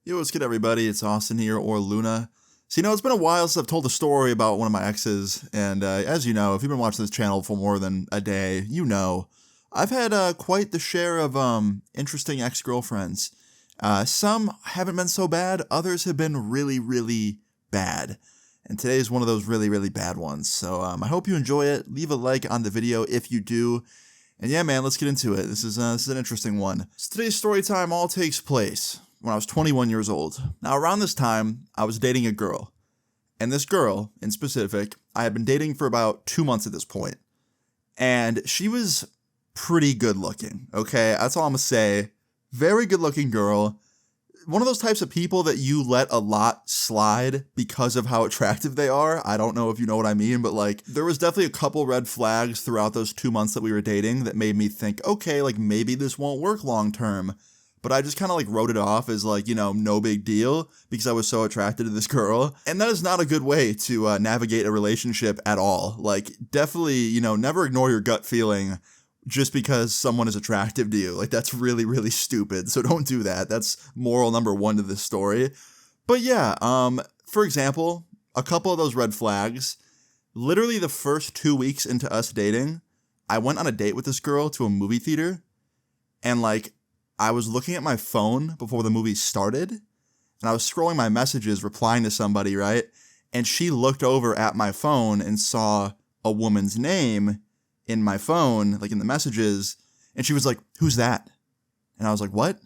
Yo, what's good, everybody? It's Austin here, or Luna. So, it's been a while since I've told a story about one of my exes, and as you know, if you've been watching this channel for more than a day, I've had quite the share of interesting ex-girlfriends. Some haven't been so bad, others have been really, really bad. And today is one of those really, really bad ones. So I hope you enjoy it. Leave a like on the video if you do. And yeah, man, let's get into it. This is an interesting one. So today's story time all takes place when I was 21 years old. Now, around this time, I was dating a girl. And this girl, in specific, I had been dating for about 2 months at this point. And she was pretty good looking, okay? That's all I'm gonna say. Very good looking girl. One of those types of people that you let a lot slide because of how attractive they are. I don't know if you know what I mean, but there was definitely a couple red flags throughout those 2 months that we were dating that made me think, okay, maybe this won't work long term. But I just kind of wrote it off as no big deal because I was so attracted to this girl. And that is not a good way to navigate a relationship at all. Definitely, never ignore your gut feeling just because someone is attractive to you. That's really, really stupid. So don't do that. That's moral number one to this story. But yeah, for example, a couple of those red flags, literally the first 2 weeks into us dating, I went on a date with this girl to a movie theater, and I was looking at my phone before the movie started, and I was scrolling my messages, replying to somebody, right? And she looked over at my phone and saw a woman's name in my phone, in the messages, and she was like, "Who's that?" And I was like, "What?"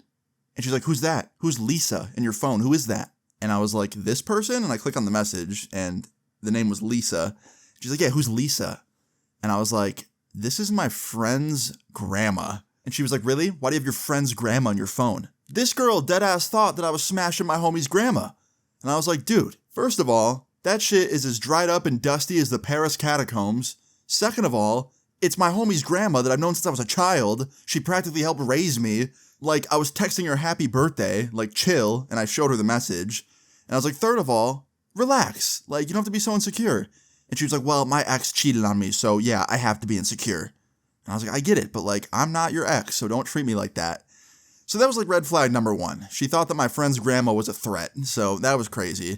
And she's like, "Who's that? Who's Lisa in your phone? Who is that?" And I was like, "This person?" And I click on the message, and the name was Lisa. She's like, "Yeah, who's Lisa?" And I was like, "This is my friend's grandma." And she was like, "Really? Why do you have your friend's grandma on your phone?" This girl deadass thought that I was smashing my homie's grandma. And I was like, dude, first of all, that shit is as dried up and dusty as the Paris catacombs. Second of all, it's my homie's grandma that I've known since I was a child. She practically helped raise me. I was texting her happy birthday, chill, and I showed her the message. And I was like, third of all, relax. You don't have to be so insecure. And she was like, well, my ex cheated on me, so yeah, I have to be insecure. And I was like, I get it, but I'm not your ex, so don't treat me like that. So that was red flag number one. She thought that my friend's grandma was a threat, so that was crazy.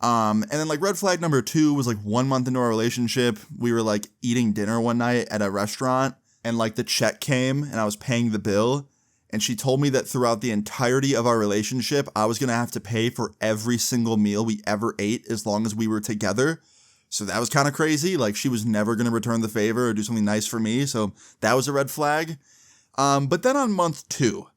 And then red flag number two was 1 month into our relationship, we were eating dinner one night at a restaurant, and the check came and I was paying the bill, and she told me that throughout the entirety of our relationship, I was gonna have to pay for every single meal we ever ate as long as we were together. So that was kind of crazy. She was never going to return the favor or do something nice for me. So that was a red flag. But then on month 2,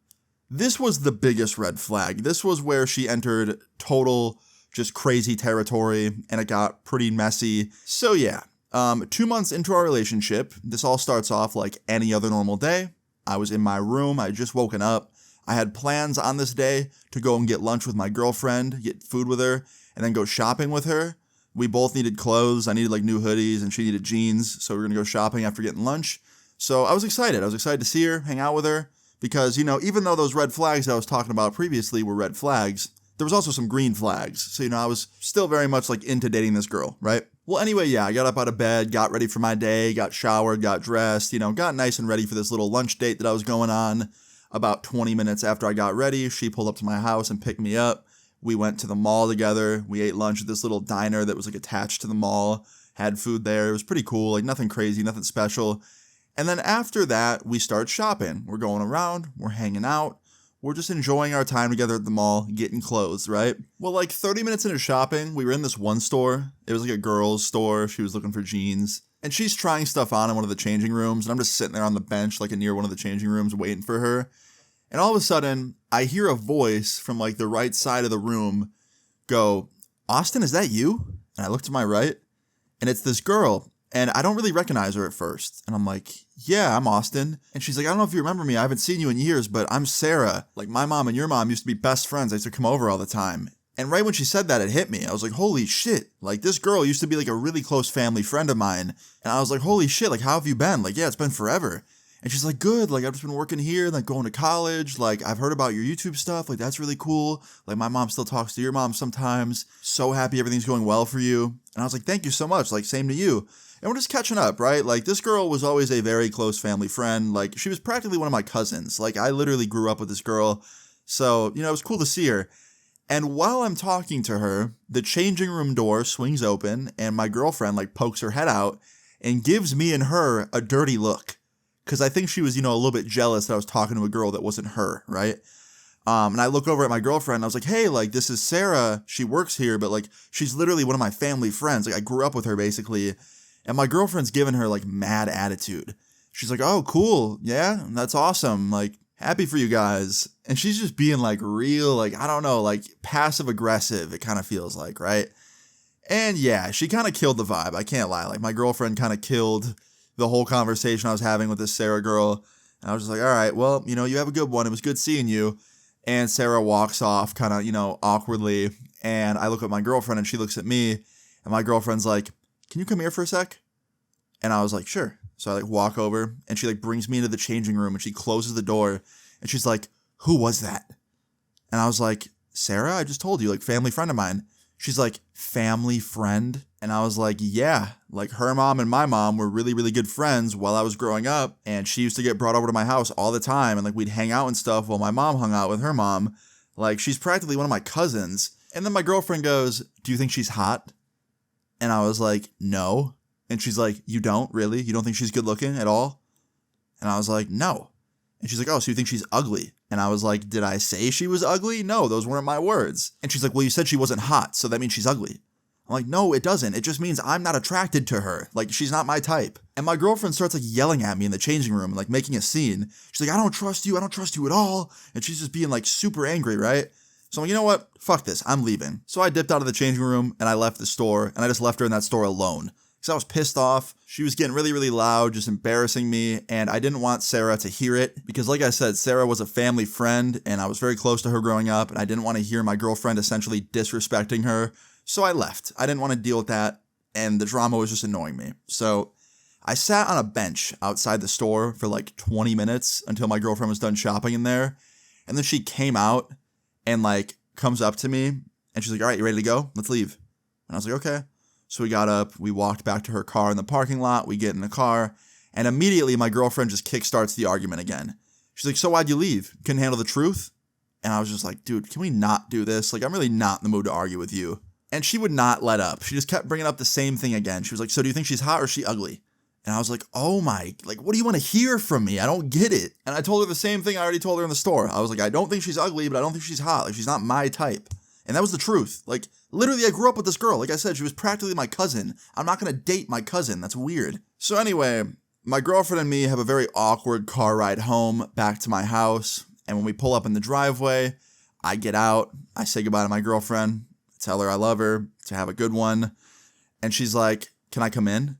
this was the biggest red flag. This was where she entered total just crazy territory, and it got pretty messy. So yeah, 2 months into our relationship, this all starts off like any other normal day. I was in my room. I had just woken up. I had plans on this day to go and get lunch with my girlfriend, get food with her, and then go shopping with her. We both needed clothes. I needed new hoodies and she needed jeans. So we were going to go shopping after getting lunch. So I was excited. I was excited to see her, hang out with her, because, even though those red flags I was talking about previously were red flags, there was also some green flags. So, I was still very much into dating this girl, right? Well, anyway, yeah, I got up out of bed, got ready for my day, got showered, got dressed, got nice and ready for this little lunch date that I was going on. About 20 minutes after I got ready, she pulled up to my house and picked me up. We went to the mall together. We ate lunch at this little diner that was attached to the mall, had food there. It was pretty cool, nothing crazy, nothing special. And then after that, we start shopping. We're going around, we're hanging out, we're just enjoying our time together at the mall, getting clothes, right? Well, 30 minutes into shopping, we were in this one store. It was a girl's store. She was looking for jeans. And she's trying stuff on in one of the changing rooms, and I'm just sitting there on the bench, near one of the changing rooms, waiting for her. And all of a sudden, I hear a voice from the right side of the room go, "Austin, is that you?" And I look to my right, and it's this girl, and I don't really recognize her at first. And I'm like, "Yeah, I'm Austin." And she's like, "I don't know if you remember me. I haven't seen you in years, but I'm Sarah. My mom and your mom used to be best friends. I used to come over all the time." And right when she said that, it hit me. I was like, holy shit. This girl used to be a really close family friend of mine. And I was like, holy shit, how have you been? Yeah, it's been forever. And she's like, good, I've just been working here, going to college, I've heard about your YouTube stuff, that's really cool, my mom still talks to your mom sometimes, so happy everything's going well for you. And I was like, thank you so much, same to you. And we're just catching up, right? This girl was always a very close family friend, she was practically one of my cousins, I literally grew up with this girl, so, it was cool to see her. And while I'm talking to her, the changing room door swings open and my girlfriend like pokes her head out and gives me and her a dirty look. Cause I think she was, a little bit jealous that I was talking to a girl that wasn't her, right? And I look over at my girlfriend and I was like, hey, like, this is Sarah. She works here, but like, she's literally one of my family friends. Like, I grew up with her basically. And my girlfriend's giving her like mad attitude. She's like, oh, cool. Yeah, that's awesome. Like, happy for you guys. And she's just being like real, like, I don't know, like passive aggressive. It kind of feels like, right? And yeah, she kind of killed the vibe. I can't lie. Like, my girlfriend kind of killed the whole conversation I was having with this Sarah girl. And I was just like, all right, well, you have a good one. It was good seeing you. And Sarah walks off kind of, awkwardly. And I look at my girlfriend and she looks at me. And my girlfriend's like, can you come here for a sec? And I was like, sure. So I like walk over and she like brings me into the changing room and she closes the door. And she's like, who was that? And I was like, Sarah, I just told you, like, family friend of mine. She's like, family friend? And I was like, yeah, like her mom and my mom were really, really good friends while I was growing up. And she used to get brought over to my house all the time. And like, we'd hang out and stuff while my mom hung out with her mom. Like, she's practically one of my cousins. And then my girlfriend goes, do you think she's hot? And I was like, no. And she's like, you don't really? You don't think she's good looking at all? And I was like, no. And she's like, oh, so you think she's ugly? And I was like, did I say she was ugly? No, those weren't my words. And she's like, well, you said she wasn't hot, so that means she's ugly. I'm like, no, it doesn't. It just means I'm not attracted to her. Like, she's not my type. And my girlfriend starts like yelling at me in the changing room and like making a scene. She's like, I don't trust you. I don't trust you at all. And she's just being like super angry, right? So I'm like, you know what? Fuck this. I'm leaving. So I dipped out of the changing room and I left the store and I just left her in that store alone. Because I was pissed off. She was getting really, really loud, just embarrassing me. And I didn't want Sarah to hear it. Because like I said, Sarah was a family friend and I was very close to her growing up. And I didn't want to hear my girlfriend essentially disrespecting her. So I left. I didn't want to deal with that. And the drama was just annoying me. So I sat on a bench outside the store for like 20 minutes until my girlfriend was done shopping in there. And then she came out and like comes up to me and she's like, all right, you ready to go? Let's leave. And I was like, okay. So we got up, we walked back to her car in the parking lot, we get in the car, and immediately my girlfriend just kickstarts the argument again. She's like, so why'd you leave? Couldn't handle the truth? And I was just like, dude, can we not do this? Like, I'm really not in the mood to argue with you. And she would not let up. She just kept bringing up the same thing again. She was like, so do you think she's hot or is she ugly? And I was like, oh my, like, what do you want to hear from me? I don't get it. And I told her the same thing I already told her in the store. I was like, I don't think she's ugly, but I don't think she's hot. Like, she's not my type. And that was the truth. Like, literally, I grew up with this girl. Like I said, she was practically my cousin. I'm not going to date my cousin. That's weird. So anyway, my girlfriend and me have a very awkward car ride home back to my house. And when we pull up in the driveway, I get out. I say goodbye to my girlfriend. Tell her I love her, to have a good one. And she's like, can I come in?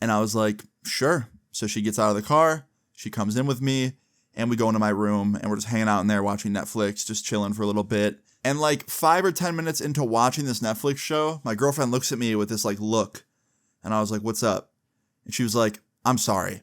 And I was like, sure. So she gets out of the car. She comes in with me. And we go into my room. And we're just hanging out in there watching Netflix, just chilling for a little bit. And like 5 or 10 minutes into watching this Netflix show, my girlfriend looks at me with this like look. And I was like, what's up? And she was like, I'm sorry.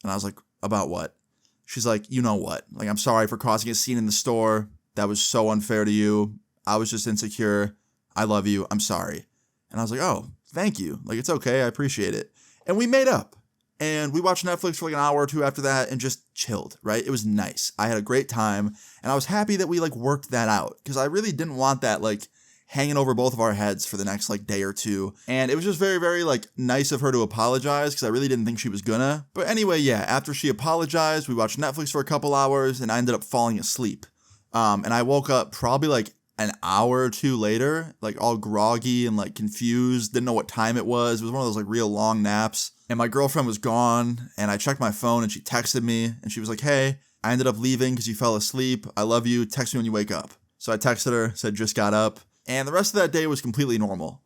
And I was like, about what? She's like, you know what? Like, I'm sorry for causing a scene in the store. That was so unfair to you. I was just insecure. I love you. I'm sorry. And I was like, oh, thank you. Like, it's okay. I appreciate it. And we made up. And we watched Netflix for like an hour or two after that and just chilled, right? It was nice. I had a great time. And I was happy that we like worked that out because I really didn't want that like hanging over both of our heads for the next like day or two. And it was just very, very like nice of her to apologize because I really didn't think she was gonna. But anyway, yeah, after she apologized, we watched Netflix for a couple hours and I ended up falling asleep. And I woke up probably like an hour or two later, like all groggy and like confused, didn't know what time it was. It was one of those like real long naps. And my girlfriend was gone and I checked my phone and she texted me and she was like, hey, I ended up leaving because you fell asleep. I love you. Text me when you wake up. So I texted her, said just got up. And the rest of that day was completely normal.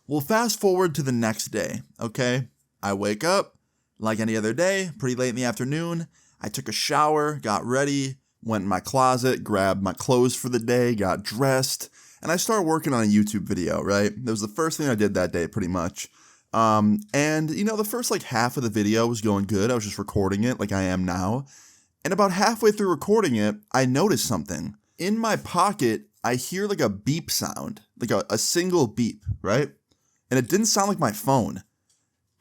Well, fast forward to the next day, okay? I wake up like any other day, pretty late in the afternoon. I took a shower, got ready, went in my closet, grabbed my clothes for the day, got dressed, and I started working on a YouTube video, right? That was the first thing I did that day, pretty much. And the first like half of the video was going good. I was just recording it like I am now. And about halfway through recording it, I noticed something. In my pocket, I hear like a beep sound, like a single beep, right? And it didn't sound like my phone.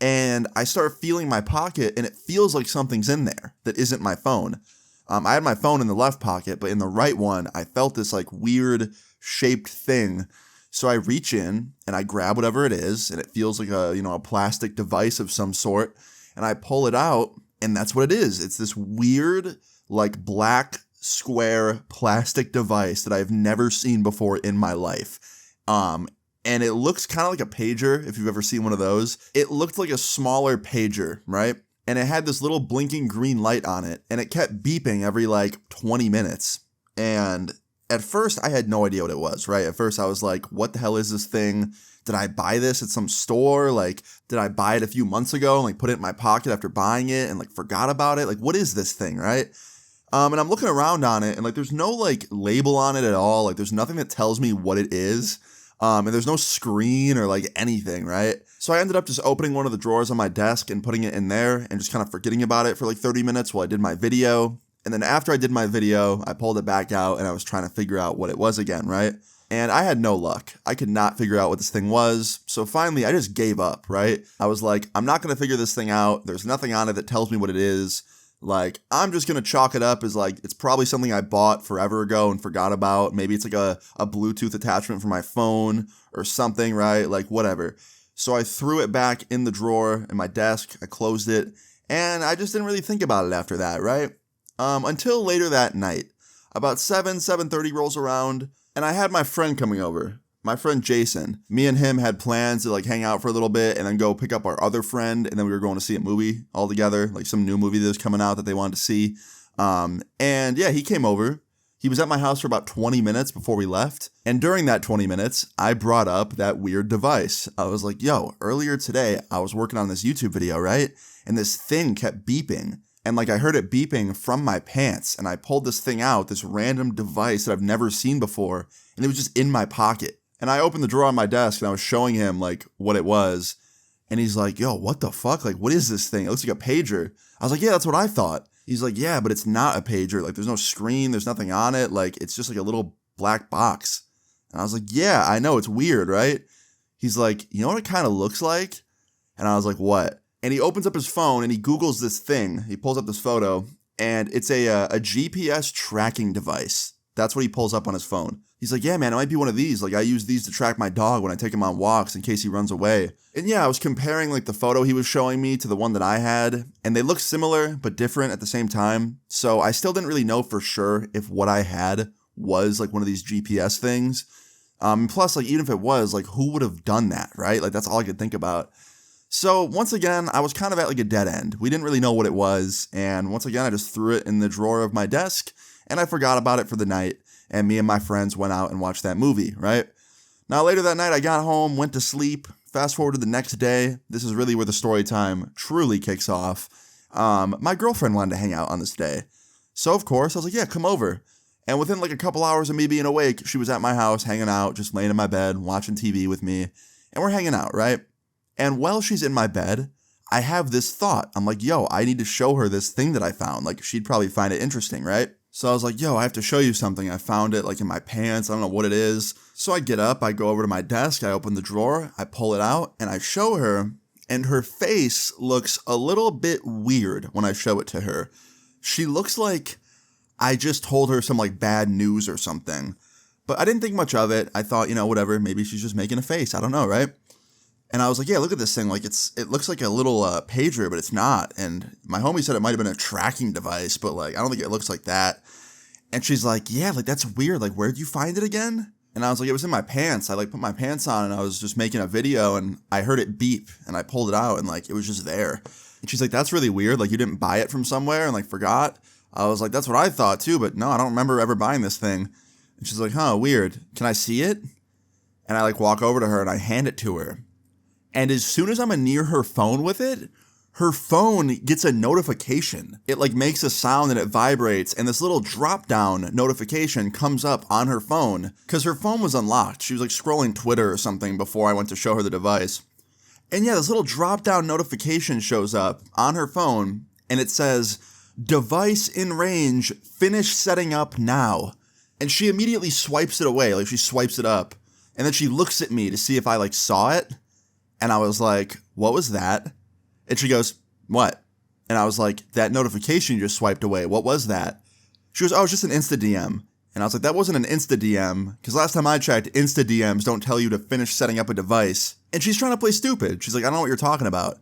And I started feeling my pocket and it feels like something's in there that isn't my phone. I had my phone in the left pocket, but in the right one, I felt this like weird shaped thing. So I reach in and I grab whatever it is, and it feels like a plastic device of some sort, and I pull it out, and that's what it is. It's this weird, like, black square plastic device that I've never seen before in my life. And it looks kind of like a pager, if you've ever seen one of those. It looked like a smaller pager, right? And it had this little blinking green light on it, and it kept beeping every like 20 minutes. And at first, I had no idea what it was, right? At first, I was like, what the hell is this thing? Did I buy this at some store? Like, did I buy it a few months ago and like put it in my pocket after buying it and like forgot about it? Like, what is this thing, right? And I'm looking around on it, and like there's no like label on it at all. Like, there's nothing that tells me what it is. And there's no screen or like anything, right? So I ended up just opening one of the drawers on my desk and putting it in there and just kind of forgetting about it for like 30 minutes while I did my video. And then after I did my video, I pulled it back out and I was trying to figure out what it was again, right? And I had no luck. I could not figure out what this thing was. So finally, I just gave up, right? I was like, I'm not going to figure this thing out. There's nothing on it that tells me what it is. Like, I'm just going to chalk it up as like, it's probably something I bought forever ago and forgot about. Maybe it's like a Bluetooth attachment for my phone or something, right? Like, whatever. So I threw it back in the drawer in my desk. I closed it, and I just didn't really think about it after that, right? Until later that night. About 7:30 rolls around, and I had my friend coming over. My friend Jason. Me and him had plans to like hang out for a little bit and then go pick up our other friend, and then we were going to see a movie all together, like some new movie that was coming out that they wanted to see. And yeah, he came over. He was at my house for about 20 minutes before we left. And during that 20 minutes, I brought up that weird device. I was like, yo, earlier today, I was working on this YouTube video, right? And this thing kept beeping. And like I heard it beeping from my pants, and I pulled this thing out, this random device that I've never seen before, and it was just in my pocket. And I opened the drawer on my desk and I was showing him like what it was. And he's like, yo, what the fuck? Like, what is this thing? It looks like a pager. I was like, yeah, that's what I thought. He's like, yeah, but it's not a pager. Like, there's no screen. There's nothing on it. Like, it's just like a little black box. And I was like, yeah, I know. It's weird, right? He's like, you know what it kind of looks like? And I was like, what? And he opens up his phone and he Googles this thing. He pulls up this photo, and it's a GPS tracking device. That's what he pulls up on his phone. He's like, yeah, man, it might be one of these. Like, I use these to track my dog when I take him on walks in case he runs away. And yeah, I was comparing like the photo he was showing me to the one that I had, and they look similar but different at the same time. So I still didn't really know for sure if what I had was like one of these GPS things. Plus, like, even if it was, like, who would have done that, right? Like, that's all I could think about. So once again, I was kind of at like a dead end. We didn't really know what it was. And once again, I just threw it in the drawer of my desk, and I forgot about it for the night. And me and my friends went out and watched that movie, right? Now, later that night, I got home, went to sleep. Fast forward to the next day. This is really where the story time truly kicks off. My girlfriend wanted to hang out on this day. So, of course, I was like, yeah, come over. And within like a couple hours of me being awake, she was at my house hanging out, just laying in my bed, watching TV with me. And we're hanging out, right? And while she's in my bed, I have this thought. I'm like, yo, I need to show her this thing that I found. Like, she'd probably find it interesting, right? So I was like, yo, I have to show you something. I found it like in my pants. I don't know what it is. So I get up, I go over to my desk, I open the drawer, I pull it out, and I show her, and her face looks a little bit weird when I show it to her. She looks like I just told her some like bad news or something. But I didn't think much of it. I thought, whatever, maybe she's just making a face. I don't know, right? And I was like, yeah, look at this thing. Like, it looks like a little pager, but it's not. And my homie said it might have been a tracking device, but like, I don't think it looks like that. And she's like, yeah, like, that's weird. Like, where'd you find it again? And I was like, it was in my pants. I like put my pants on and I was just making a video and I heard it beep and I pulled it out and like, it was just there. And she's like, that's really weird. Like, you didn't buy it from somewhere and like forgot. I was like, that's what I thought too, but no, I don't remember ever buying this thing. And she's like, huh, weird. Can I see it? And I like walk over to her and I hand it to her. And as soon as I'm near her phone with it, her phone gets a notification. It like makes a sound and it vibrates, and this little drop down notification comes up on her phone because her phone was unlocked. She was like scrolling Twitter or something before I went to show her the device. And yeah, this little drop down notification shows up on her phone and it says, device in range, finish setting up now. And she immediately swipes it away, like she swipes it up. And then she looks at me to see if I like saw it. And I was like, what was that? And she goes, what? And I was like, that notification you just swiped away. What was that? She goes, oh, it's just an Insta DM. And I was like, that wasn't an Insta DM, because last time I checked, Insta DMs don't tell you to finish setting up a device. And she's trying to play stupid. She's like, I don't know what you're talking about.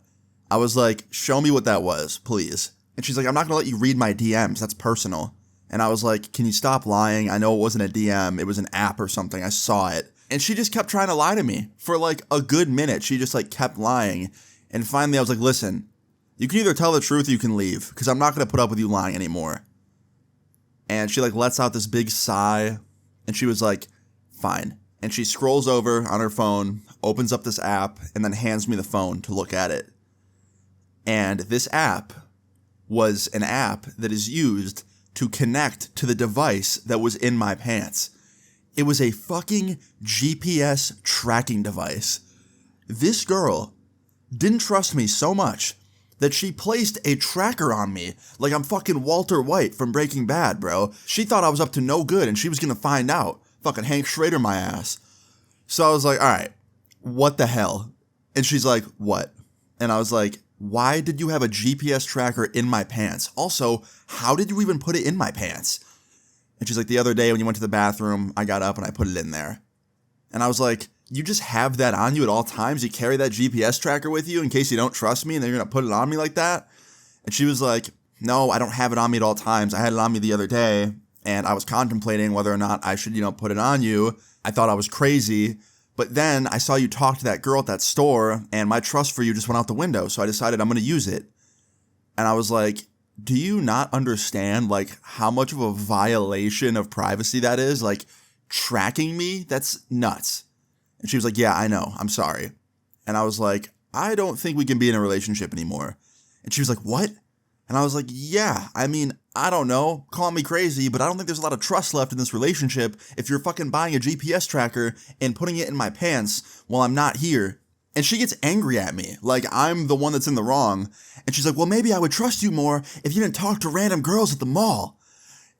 I was like, show me what that was, please. And she's like, I'm not going to let you read my DMs. That's personal. And I was like, can you stop lying? I know it wasn't a DM. It was an app or something. I saw it. And she just kept trying to lie to me for like a good minute. She just like kept lying. And finally I was like, listen, you can either tell the truth or you can leave, because I'm not going to put up with you lying anymore. And she like lets out this big sigh, and she was like, fine. And she scrolls over on her phone, opens up this app, and then hands me the phone to look at it. And this app was an app that is used to connect to the device that was in my pants. It was a fucking GPS tracking device. This girl didn't trust me so much that she placed a tracker on me like I'm fucking Walter White from Breaking Bad, bro. She thought I was up to no good and she was gonna find out. Fucking Hank Schrader my ass. So I was like, all right, what the hell? And she's like, what? And I was like, why did you have a GPS tracker in my pants? Also, how did you even put it in my pants? And she's like, the other day when you went to the bathroom, I got up and I put it in there. And I was like, you just have that on you at all times? You carry that GPS tracker with you in case you don't trust me and then you're going to put it on me like that? And she was like, no, I don't have it on me at all times. I had it on me the other day and I was contemplating whether or not I should, put it on you. I thought I was crazy. But then I saw you talk to that girl at that store and my trust for you just went out the window. So I decided I'm going to use it. And I was like, do you not understand like how much of a violation of privacy that is? Like tracking me? That's nuts. And she was like, yeah, I know. I'm sorry. And I was like, I don't think we can be in a relationship anymore. And she was like, what? And I was like, yeah, I mean, I don't know. Call me crazy, but I don't think there's a lot of trust left in this relationship if you're fucking buying a GPS tracker and putting it in my pants while I'm not here. And she gets angry at me, like I'm the one that's in the wrong. And she's like, well, maybe I would trust you more if you didn't talk to random girls at the mall.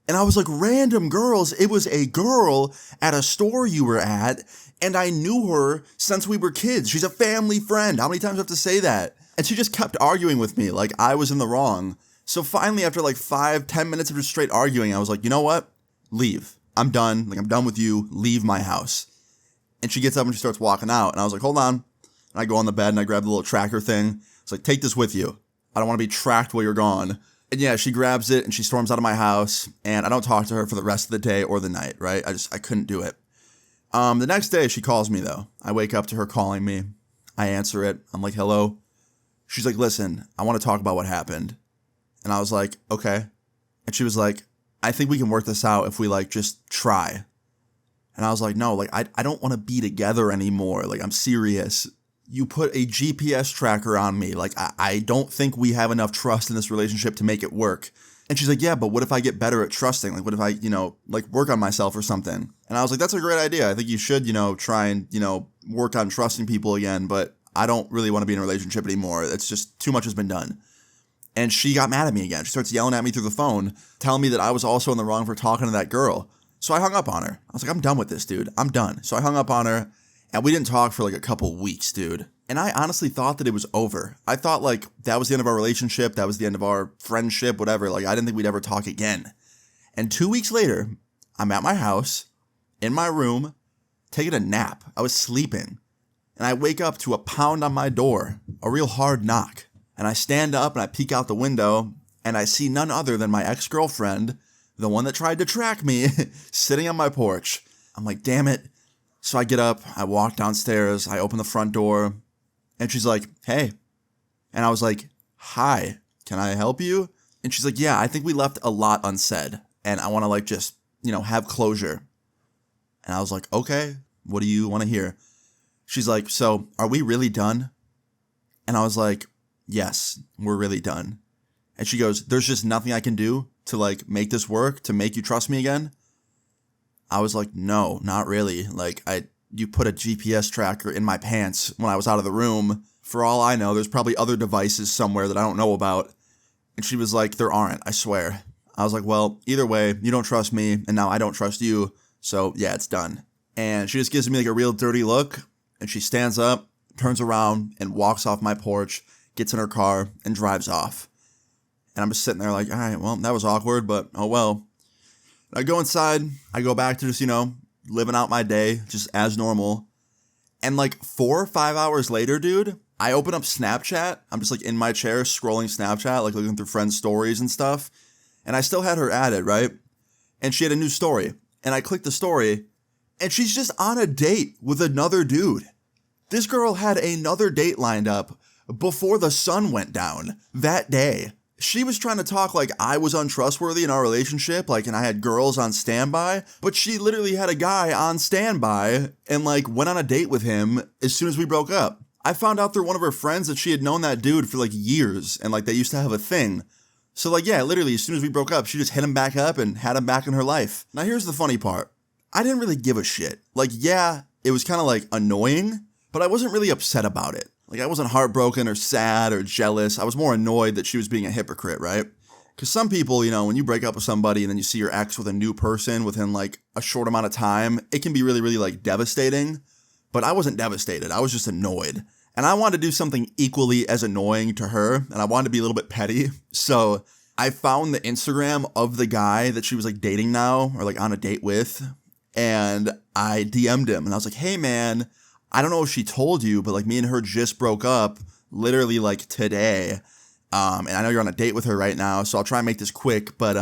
And I was like, random girls? It was a girl at a store you were at, and I knew her since we were kids. She's a family friend. How many times do I have to say that? And she just kept arguing with me like I was in the wrong. So finally, after like 5-10 minutes of just straight arguing, I was like, you know what? Leave. I'm done. Like, I'm done with you. Leave my house. And she gets up and she starts walking out. And I was like, hold on. And I go on the bed and I grab the little tracker thing. It's like, take this with you. I don't want to be tracked while you're gone. And yeah, she grabs it and she storms out of my house. And I don't talk to her for the rest of the day or the night, right? I couldn't do it. The next day, she calls me, though. I wake up to her calling me. I answer it. I'm like, hello. She's like, listen, I want to talk about what happened. And I was like, okay. And she was like, I think we can work this out if we, like, just try. And I was like, no, like, I don't want to be together anymore. Like, I'm serious. You put a GPS tracker on me. Like, I don't think we have enough trust in this relationship to make it work. And she's like, yeah, but what if I get better at trusting? Like, what if I, like work on myself or something? And I was like, that's a great idea. I think you should, try and, work on trusting people again. But I don't really want to be in a relationship anymore. It's just too much has been done. And she got mad at me again. She starts yelling at me through the phone, telling me that I was also in the wrong for talking to that girl. So I hung up on her. I was like, I'm done with this, dude. I'm done. So I hung up on her and we didn't talk for like a couple weeks, dude. And I honestly thought that it was over. I thought like that was the end of our relationship. That was the end of our friendship, whatever. Like I didn't think we'd ever talk again. And 2 weeks later, I'm at my house, in my room, taking a nap. I was sleeping. And I wake up to a pound on my door, a real hard knock. And I stand up and I peek out the window and I see none other than my ex-girlfriend, the one that tried to track me, sitting on my porch. I'm like, damn it. So I get up, I walk downstairs, I open the front door, and she's like, hey. And I was like, hi, can I help you? And she's like, yeah, I think we left a lot unsaid. And I want to like just, have closure. And I was like, okay, what do you want to hear? She's like, so are we really done? And I was like, yes, we're really done. And she goes, there's just nothing I can do to like make this work, to make you trust me again? I was like, no, not really. Like you put a GPS tracker in my pants when I was out of the room. For all I know, there's probably other devices somewhere that I don't know about. And she was like, there aren't, I swear. I was like, well, either way, you don't trust me and now I don't trust you. So yeah, it's done. And she just gives me like a real dirty look and she stands up, turns around and walks off my porch, gets in her car and drives off. And I'm just sitting there like, all right, well, that was awkward, but oh well. I go inside, I go back to just, living out my day, just as normal. And like 4 or 5 hours later, dude, I open up Snapchat. I'm just like in my chair scrolling Snapchat, like looking through friends' stories and stuff. And I still had her added, right? And she had a new story. And I clicked the story, and she's just on a date with another dude. This girl had another date lined up before the sun went down that day. She was trying to talk like I was untrustworthy in our relationship, like, and I had girls on standby, but she literally had a guy on standby and like went on a date with him as soon as we broke up. I found out through one of her friends that she had known that dude for like years and like they used to have a thing. So like, yeah, literally as soon as we broke up, she just hit him back up and had him back in her life. Now here's the funny part. I didn't really give a shit. Like, yeah, it was kind of like annoying, but I wasn't really upset about it. Like, I wasn't heartbroken or sad or jealous. I was more annoyed that she was being a hypocrite, right? Because some people, when you break up with somebody and then you see your ex with a new person within like a short amount of time, it can be really, really like devastating. But I wasn't devastated. I was just annoyed. And I wanted to do something equally as annoying to her. And I wanted to be a little bit petty. So I found the Instagram of the guy that she was like dating now or like on a date with. And I DM'd him and I was like, hey man, I don't know if she told you, but like me and her just broke up literally like today. And I know you're on a date with her right now, so I'll try and make this quick. But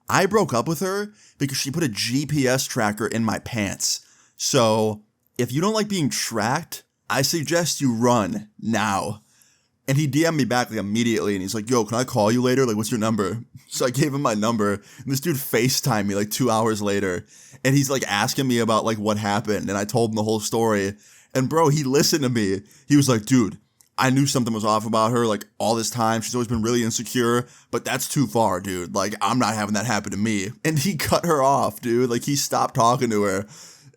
I broke up with her because she put a GPS tracker in my pants. So if you don't like being tracked, I suggest you run now. And he DM'd me back like immediately and he's like, yo, can I call you later? Like, what's your number? So I gave him my number and this dude FaceTimed me like 2 hours later. And he's like asking me about like what happened. And I told him the whole story. And bro, he listened to me. He was like, dude, I knew something was off about her like all this time. She's always been really insecure, but that's too far, dude. Like, I'm not having that happen to me. And he cut her off, dude. Like, he stopped talking to her.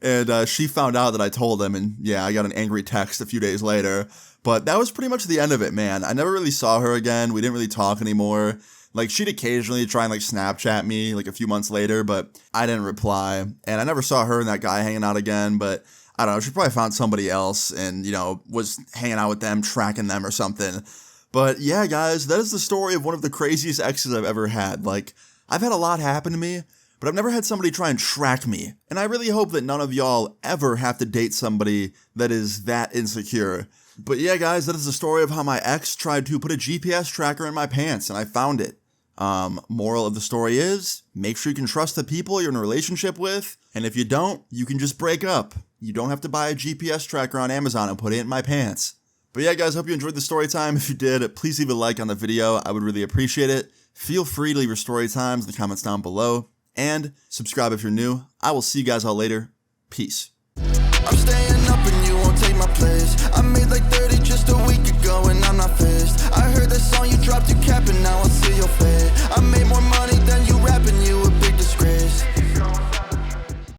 And she found out that I told him. And yeah, I got an angry text a few days later. But that was pretty much the end of it, man. I never really saw her again. We didn't really talk anymore. Like, she'd occasionally try and like Snapchat me like a few months later, but I didn't reply. And I never saw her and that guy hanging out again, but I don't know, she probably found somebody else and, was hanging out with them, tracking them or something. But yeah, guys, that is the story of one of the craziest exes I've ever had. Like, I've had a lot happen to me, but I've never had somebody try and track me. And I really hope that none of y'all ever have to date somebody that is that insecure. But yeah, guys, that is the story of how my ex tried to put a GPS tracker in my pants and I found it. Moral of the story is, make sure you can trust the people you're in a relationship with, and if you don't, you can just break up. You don't have to buy a GPS tracker on Amazon and put it in my pants. But yeah, guys, hope you enjoyed the story time. If you did, please leave a like on the video. I would really appreciate it. Feel free to leave your story times in the comments down below, and subscribe if you're new. I will see you guys all later. Peace. I'm staying up and you won't take my place.